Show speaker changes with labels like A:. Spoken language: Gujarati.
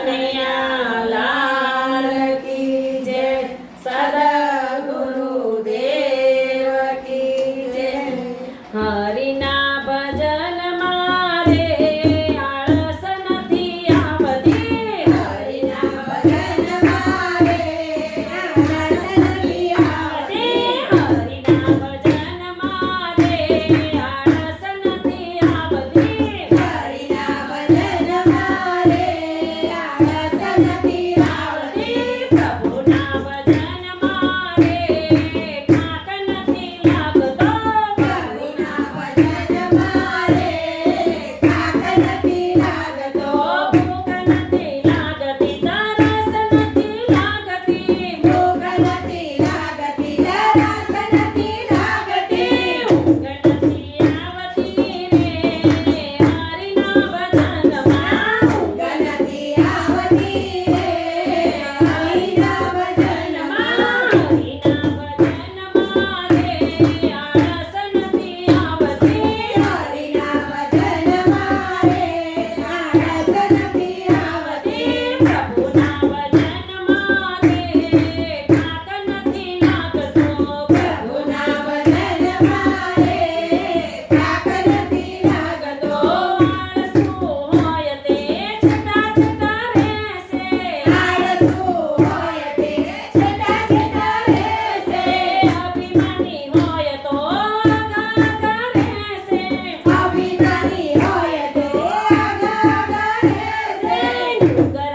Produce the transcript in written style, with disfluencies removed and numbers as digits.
A: કનૈયા લાલ કી જય, સદગુરુદેવ કી જય. હરિના ભજન મારે આળસ નથી આવતી.
B: હરિના ભજન મારે આળસ નથી આવતી.
A: હરિના ભજન મારે આળસ નથી આવતી.
B: હરિના ભજન મારે આળસ નથી આવતી.
A: પ્રભુના ભજન મારે થાક નથી લાગતો.
B: પ્રભુના ભજન મારે થાક નથી લાગતો.
A: ભૂખ નથી લાગતી, તરસ નથી લાગતી.
B: ભૂખ નથી લાગતી, તરસ નથી લાગતી.
A: ઊંઘ નથી આવતી રે હરિના ભજનમાં.
B: ઊંઘ નથી આવતી રે હરિના ભજનમાં.
A: હરિના ભજનમાં રે આળસ નથી આવતી.
B: હરિના ભજનમાં રે આળસ નથી આવતી.
A: પ્રભુના ભજનમાં રે થાક નથી લાગતો.
B: પ્રભુના ભજનમાં રે થાક નથી લાગતો.
A: આળસુ હોય તે છતાં છતાં રહેશે.
B: આળસુ હોય તે છતાં છતાં રહેશે.
A: અભિમાની હોય તો આઘા રહેશે.
B: અભિમાની હોય તો આઘા રહેશે.
A: યુગલ